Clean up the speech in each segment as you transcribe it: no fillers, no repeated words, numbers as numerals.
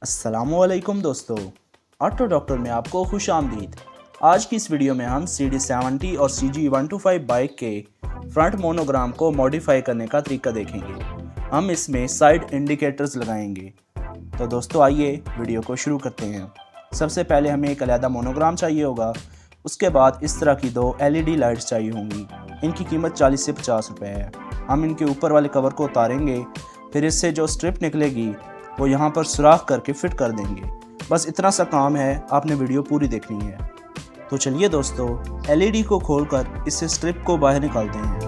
अस्सलामुअलैकुम दोस्तों, auto doctor में आपको खुश आमदीद। आज की इस वीडियो में हम CD70 और CG125 बाइक के फ्रंट मोनोग्राम को मॉडिफाई करने का तरीका देखेंगे। हम इसमें साइड इंडिकेटर्स लगाएंगे। तो दोस्तों आइए वीडियो को शुरू करते हैं। सबसे पहले हमें एक अलहदा मोनोग्राम चाहिए होगा। उसके बाद इस तरह की दो LED लाइट्स चाहिए होंगी। इनकी कीमत 40 से 50 रुपये है। हम इनके ऊपर वाले कवर को उतारेंगे, फिर इससे जो स्ट्रिप निकलेगी वो यहाँ पर सुराख करके फिट कर देंगे। बस इतना सा काम है, आपने वीडियो पूरी देखनी है। तो चलिए दोस्तों, LED को खोलकर इससे स्ट्रिप को बाहर निकालते हैं।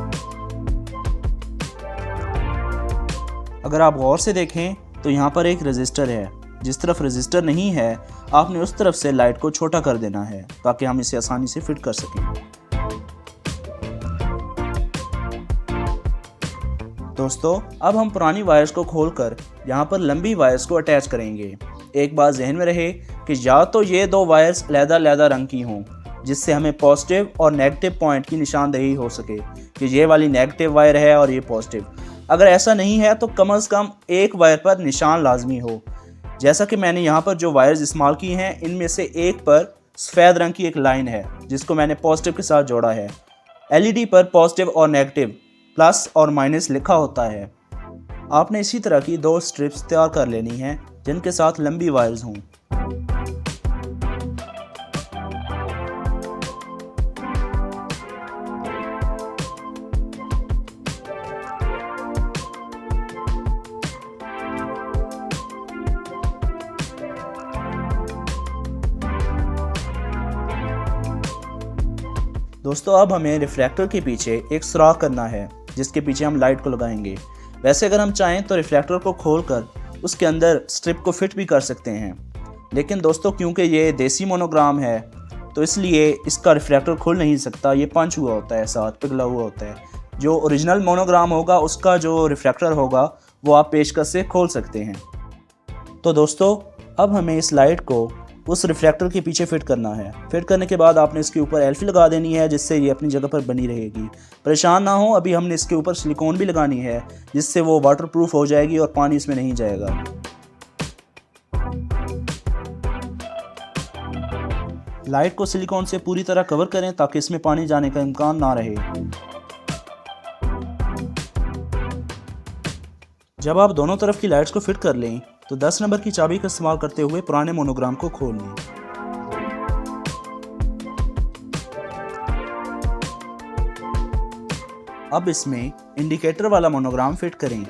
अगर आप गौर से देखें तो यहाँ पर एक रजिस्टर है। जिस तरफ रजिस्टर नहीं है आपने उस तरफ से लाइट को छोटा कर देना है ताकि हम इसे आसानी से फिट कर सकें। दोस्तों अब हम पुरानी वायर्स को खोलकर यहाँ पर लंबी वायर्स को अटैच करेंगे। एक बात जहन में रहे कि या तो ये दो वायर्स अलग-अलग रंग की हों जिससे हमें पॉजिटिव और नेगेटिव पॉइंट की निशानदेही हो सके कि ये वाली नेगेटिव वायर है और ये पॉजिटिव। अगर ऐसा नहीं है तो कम से कम एक वायर पर निशान लाजमी हो। जैसा कि मैंने यहाँ पर जो वायर्स इस्तेमाल की हैं इनमें से एक पर सफ़ेद रंग की एक लाइन है जिसको मैंने पॉजिटिव के साथ जोड़ा है। LED पर पॉजिटिव और नेगेटिव, प्लस और माइनस लिखा होता है। आपने इसी तरह की दो स्ट्रिप्स तैयार कर लेनी हैं जिनके साथ लंबी वायर्स हों। दोस्तों अब हमें रिफ्लेक्टर के पीछे एक सुराख करना है जिसके पीछे हम लाइट को लगाएंगे। वैसे अगर हम चाहें तो रिफ्लेक्टर को खोलकर उसके अंदर स्ट्रिप को फिट भी कर सकते हैं, लेकिन दोस्तों क्योंकि ये देसी मोनोग्राम है तो इसलिए इसका रिफ्लेक्टर खुल नहीं सकता। ये पंच हुआ होता है, साथ पिघला हुआ होता है। जो ओरिजिनल मोनोग्राम होगा उसका जो रिफ्लेक्टर होगा वो आप पेचकस से खोल सकते हैं। तो दोस्तों अब हमें इस लाइट को उस रिफ्लेक्टर के पीछे फिट करना है। फिट करने के बाद आपने इसके ऊपर एल्फी लगा देनी है जिससे ये अपनी जगह पर बनी रहेगी। परेशान ना हो, अभी हमने इसके ऊपर सिलिकॉन भी लगानी है जिससे वो वाटरप्रूफ हो जाएगी और पानी इसमें नहीं जाएगा। लाइट को सिलिकॉन से पूरी तरह कवर करें ताकि इसमें पानी जाने का इम्कान ना रहे। जब आप दोनों तरफ की लाइट्स को फिट कर लें तो 10 नंबर की चाबी का इस्तेमाल करते हुए पुराने मोनोग्राम को खोल लें। अब इसमें इंडिकेटर वाला मोनोग्राम फिट करें।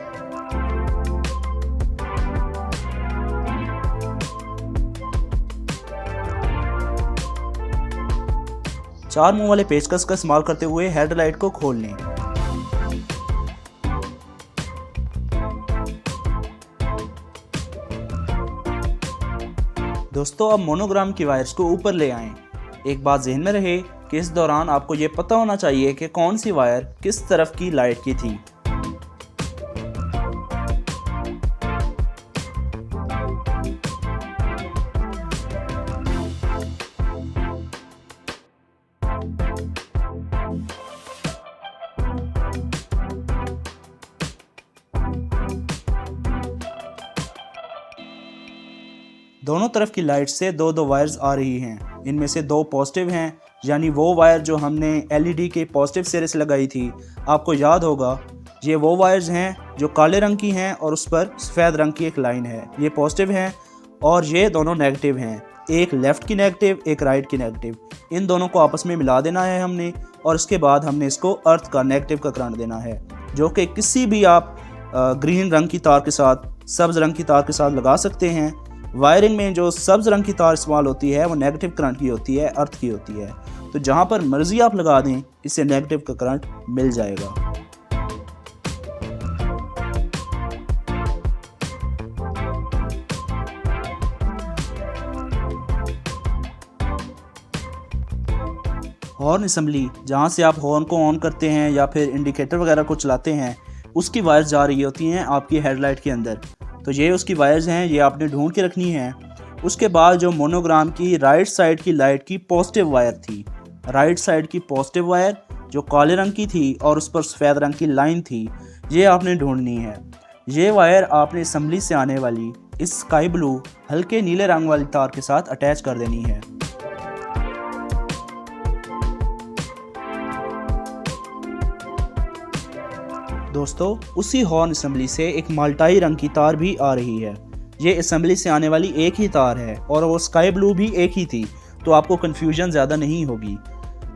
चार मुंह वाले पेचकस का इस्तेमाल करते हुए हेडलाइट को खोल लें। दोस्तों अब मोनोग्राम की वायर्स को ऊपर ले आएं। एक बात ज़हन में रहे कि इस दौरान आपको ये पता होना चाहिए कि कौन सी वायर किस तरफ की लाइट की थी। दोनों तरफ की लाइट से दो दो वायर्स आ रही हैं। इनमें से दो पॉजिटिव हैं, यानी वो वायर जो हमने LED के पॉजिटिव सिरे से लगाई थी। आपको याद होगा ये वो वायर्स हैं जो काले रंग की हैं और उस पर सफ़ेद रंग की एक लाइन है। ये पॉजिटिव हैं और ये दोनों नेगेटिव हैं। एक लेफ़्ट की नेगेटिव, एक राइट की नेगेटिव। इन दोनों को आपस में मिला देना है हमने, और इसके बाद हमने इसको अर्थ का नेगेटिव का करंट देना है जो कि किसी भी आप ग्रीन रंग की तार के साथ, सब्ज़ रंग की तार के साथ लगा सकते हैं। वायरिंग में जो सब्ज़ रंग की तार इस्तेमाल होती है वो नेगेटिव करंट की होती है, अर्थ की होती है। तो जहाँ पर मर्ज़ी आप लगा दें इससे नेगेटिव का करंट मिल जाएगा। हॉर्न असेंबली, जहाँ से आप हॉर्न को ऑन करते हैं या फिर इंडिकेटर वगैरह को चलाते हैं, उसकी वायर्स जा रही होती हैं आपकी हेडलाइट के अंदर। तो ये उसकी वायर्स हैं, ये आपने ढूंढ के रखनी है। उसके बाद जो मोनोग्राम की राइट साइड की लाइट की पॉजिटिव वायर थी, राइट साइड की पॉजिटिव वायर जो काले रंग की थी और उस पर सफ़ेद रंग की लाइन थी, ये आपने ढूंढनी है। ये वायर आपने असम्बली से आने वाली इस स्काई ब्लू हल्के नीले रंग वाली तार के साथ अटैच कर देनी है। दोस्तों, उसी हॉर्न असेंबली से एक माल्टाई रंग की तार भी आ रही है। ये असेंबली से आने वाली एक ही तार है और वो स्काई ब्लू भी एक ही थी, तो आपको कन्फ्यूजन ज़्यादा नहीं होगी।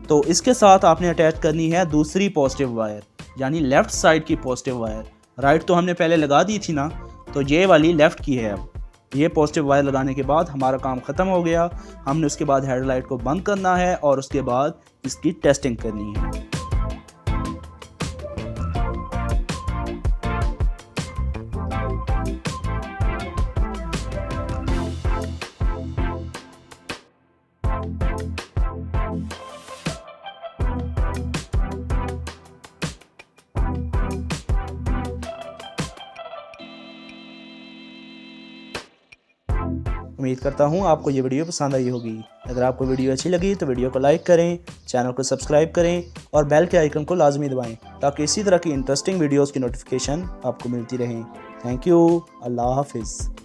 तो इसके साथ आपने अटैच करनी है दूसरी पॉजिटिव वायर, यानी लेफ़्ट साइड की पॉजिटिव वायर। राइट तो हमने पहले लगा दी थी ना, तो ये वाली लेफ़्ट की है। अब ये पॉजिटिव वायर लगाने के बाद हमारा काम ख़त्म हो गया। हमने उसके बाद हेडलाइट को बंद करना है और उसके बाद इसकी टेस्टिंग करनी है। उम्मीद करता हूँ आपको ये वीडियो पसंद आई होगी। अगर आपको वीडियो अच्छी लगी तो वीडियो को लाइक करें, चैनल को सब्सक्राइब करें और बेल के आइकन को लाजमी दबाएं ताकि इसी तरह की इंटरेस्टिंग वीडियोस की नोटिफिकेशन आपको मिलती रहें। Thank you. अल्लाह हाफिज़।